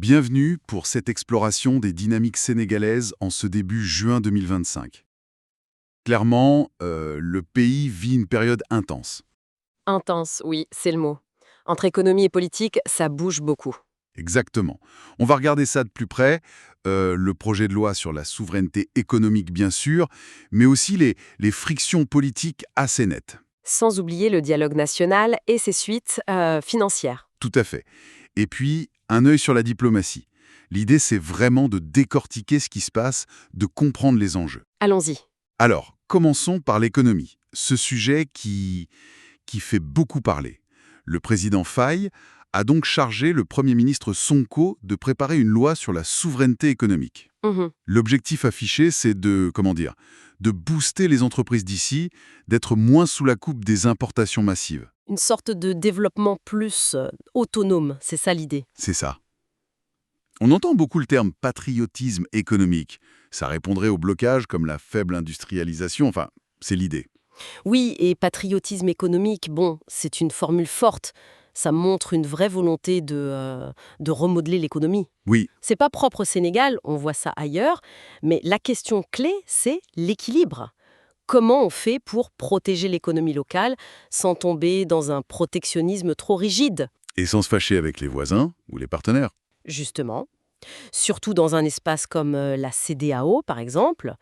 Bienvenue pour cette exploration des dynamiques sénégalaises en ce début juin 2025. Clairement, le pays vit une période intense. Intense, oui, c'est le mot. Entre économie et politique, ça bouge beaucoup. Exactement. On va regarder ça de plus près, le projet de loi sur la souveraineté économique bien sûr, mais aussi les frictions politiques assez nettes. Sans oublier le dialogue national et ses suites financières. Tout à fait. Et puis, un œil sur la diplomatie. L'idée, c'est vraiment de décortiquer ce qui se passe, de comprendre les enjeux. Allons-y. Alors, commençons par l'économie, ce sujet qui fait beaucoup parler. Le président Faye a donc chargé le Premier ministre Sonko de préparer une loi sur la souveraineté économique. Mhm. L'objectif affiché, c'est de booster les entreprises d'ici, d'être moins sous la coupe des importations massives. Une sorte de développement plus autonome, c'est ça l'idée. C'est ça. On entend beaucoup le terme patriotisme économique. Ça répondrait au blocage comme la faible industrialisation, enfin, c'est l'idée. Oui, et patriotisme économique, bon, c'est une formule forte. Ça montre une vraie volonté de remodeler l'économie. Oui, C'est pas propre au Sénégal, on voit ça ailleurs, mais la question clé, c'est l'équilibre. Comment on fait pour protéger l'économie locale sans tomber dans un protectionnisme trop rigide, et sans se fâcher avec les voisins ou les partenaires. justement? Surtout dans un espace comme la CEDEAO, par exemple.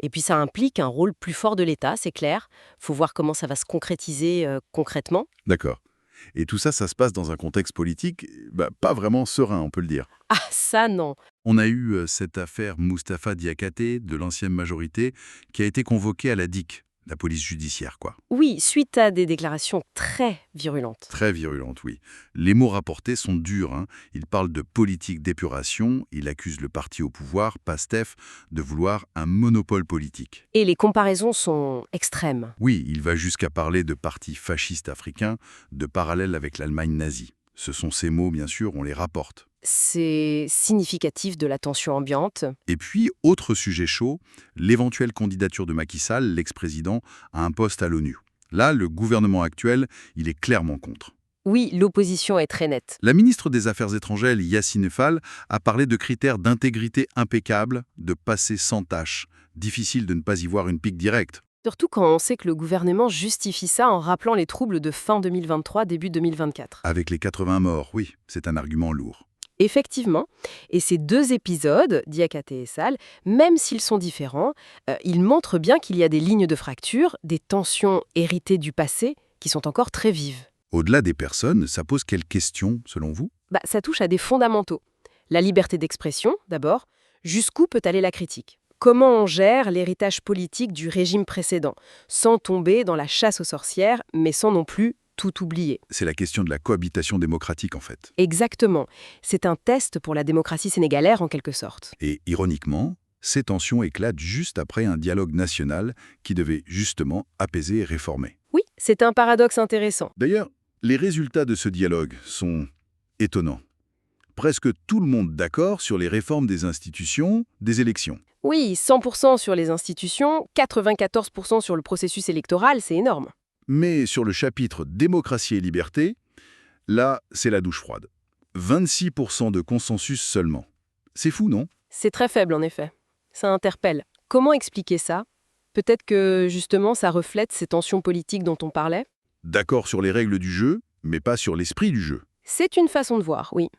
Et puis ça implique un rôle plus fort de l'État, c'est clair. Faut voir comment ça va se concrétiser concrètement. D'accord. Et tout ça, ça se passe dans un contexte politique, pas vraiment serein, on peut le dire. Ah, ça non. On a eu cette affaire Moustapha Diakhaté, de l'ancienne majorité, qui a été convoquée à la DIC, la police judiciaire, quoi. Oui, suite à des déclarations très virulentes. Très virulente, oui. Les mots rapportés sont durs, hein. Il parle de politique d'épuration, il accuse le parti au pouvoir, PASTEF, de vouloir un monopole politique. Et les comparaisons sont extrêmes. Oui, il va jusqu'à parler de parti fasciste africain, de parallèle avec l'Allemagne nazie. Ce sont ces mots, bien sûr, on les rapporte. C'est significatif de la tension ambiante. Et puis, autre sujet chaud, l'éventuelle candidature de Macky Sall, l'ex-président, à un poste à l'ONU. Là, le gouvernement actuel, il est clairement contre. Oui, l'opposition est très nette. La ministre des Affaires étrangères, Yassine Fall, a parlé de critères d'intégrité impeccable, de passé sans tâche. Difficile de ne pas y voir une pique directe. Surtout quand on sait que le gouvernement justifie ça en rappelant les troubles de fin 2023, début 2024. Avec les 80 morts, oui, c'est un argument lourd. Effectivement, et ces deux épisodes, Diakhaté et Sall, même s'ils sont différents, ils montrent bien qu'il y a des lignes de fracture, des tensions héritées du passé qui sont encore très vives. Au-delà des personnes, ça pose quelles questions, selon vous? Ça touche à des fondamentaux. La liberté d'expression, d'abord. Jusqu'où peut aller la critique? Comment on gère l'héritage politique du régime précédent, sans tomber dans la chasse aux sorcières, mais sans non plus tout oublier? C'est la question de la cohabitation démocratique, en fait. Exactement. C'est un test pour la démocratie sénégalaise en quelque sorte. Et ironiquement, ces tensions éclatent juste après un dialogue national qui devait justement apaiser et réformer. Oui, c'est un paradoxe intéressant. D'ailleurs, les résultats de ce dialogue sont étonnants. Presque tout le monde d'accord sur les réformes des institutions, des élections. Oui, 100% sur les institutions, 94% sur le processus électoral, c'est énorme. Mais sur le chapitre démocratie et liberté, là, c'est la douche froide. 26% de consensus seulement. C'est fou, non? C'est très faible en effet. Ça interpelle. Comment expliquer ça? Peut-être que justement ça reflète ces tensions politiques dont on parlait? D'accord sur les règles du jeu, mais pas sur l'esprit du jeu. C'est une façon de voir, oui.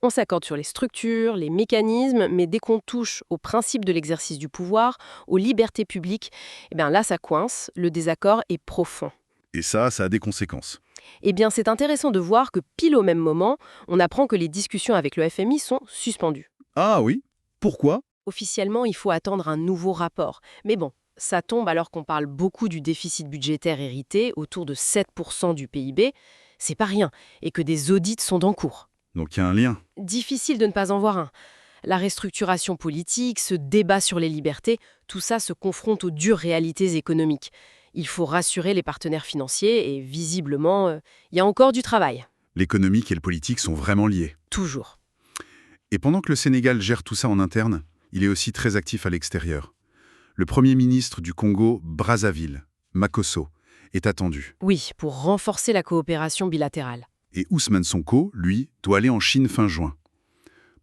On s'accorde sur les structures, les mécanismes, mais dès qu'on touche au principe de l'exercice du pouvoir, aux libertés publiques, là ça coince, le désaccord est profond. Et ça a des conséquences. C'est intéressant de voir que pile au même moment, on apprend que les discussions avec le FMI sont suspendues. Ah oui? Pourquoi? Officiellement, il faut attendre un nouveau rapport. Mais bon, ça tombe alors qu'on parle beaucoup du déficit budgétaire hérité, autour de 7% du PIB. C'est pas rien, et que des audits sont en cours. Donc il y a un lien. Difficile de ne pas en voir un. La restructuration politique, ce débat sur les libertés, tout ça se confronte aux dures réalités économiques. Il faut rassurer les partenaires financiers et visiblement, il y a encore du travail. L'économique et le politique sont vraiment liés. Toujours. Et pendant que le Sénégal gère tout ça en interne, il est aussi très actif à l'extérieur. Le Premier ministre du Congo, Brazzaville, Makosso, est attendu. Oui, pour renforcer la coopération bilatérale. Et Ousmane Sonko, lui, doit aller en Chine fin juin.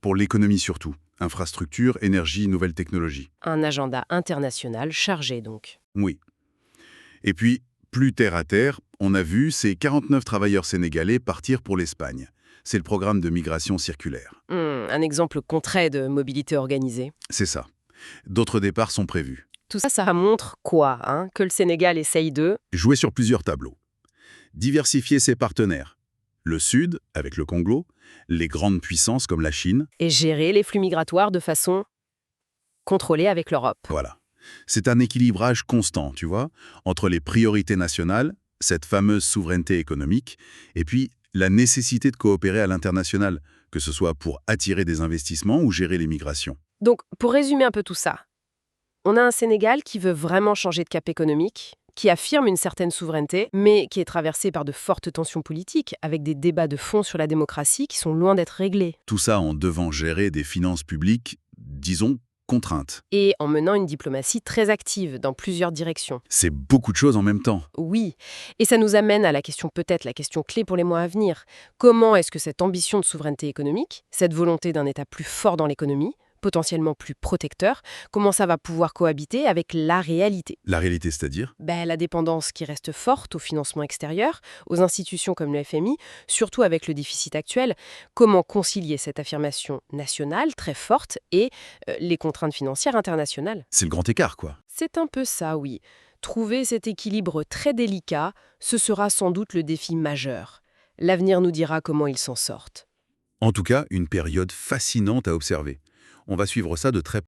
pour l'économie surtout. Infrastructure, énergie, nouvelles technologies. Un agenda international chargé donc. Oui. Et puis, plus terre à terre, on a vu ces 49 travailleurs sénégalais partir pour l'Espagne. C'est le programme de migration circulaire. Un exemple concret de mobilité organisée. C'est ça. D'autres départs sont prévus. Tout ça, ça montre quoi, hein? Que le Sénégal essaye de... Jouer sur plusieurs tableaux. Diversifier ses partenaires. Le Sud, avec le Congo, les grandes puissances comme la Chine. Et gérer les flux migratoires de façon contrôlée avec l'Europe. Voilà. C'est un équilibrage constant, tu vois, entre les priorités nationales, cette fameuse souveraineté économique, et puis la nécessité de coopérer à l'international, que ce soit pour attirer des investissements ou gérer les migrations. Donc, pour résumer un peu tout ça, on a un Sénégal qui veut vraiment changer de cap économique, qui affirme une certaine souveraineté, mais qui est traversé par de fortes tensions politiques, avec des débats de fond sur la démocratie qui sont loin d'être réglés. Tout ça en devant gérer des finances publiques, disons, contraintes. Et en menant une diplomatie très active dans plusieurs directions. C'est beaucoup de choses en même temps. Oui, et ça nous amène à la question, peut-être la question clé pour les mois à venir. Comment est-ce que cette ambition de souveraineté économique, cette volonté d'un État plus fort dans l'économie, potentiellement plus protecteur, comment ça va pouvoir cohabiter avec la réalité? La réalité, c'est-à-dire? La dépendance qui reste forte au financement extérieur, aux institutions comme le FMI, surtout avec le déficit actuel. Comment concilier cette affirmation nationale très forte et les contraintes financières internationales? C'est le grand écart, quoi. C'est un peu ça, oui. Trouver cet équilibre très délicat, ce sera sans doute le défi majeur. L'avenir nous dira comment ils s'en sortent. En tout cas, une période fascinante à observer. On va suivre ça de très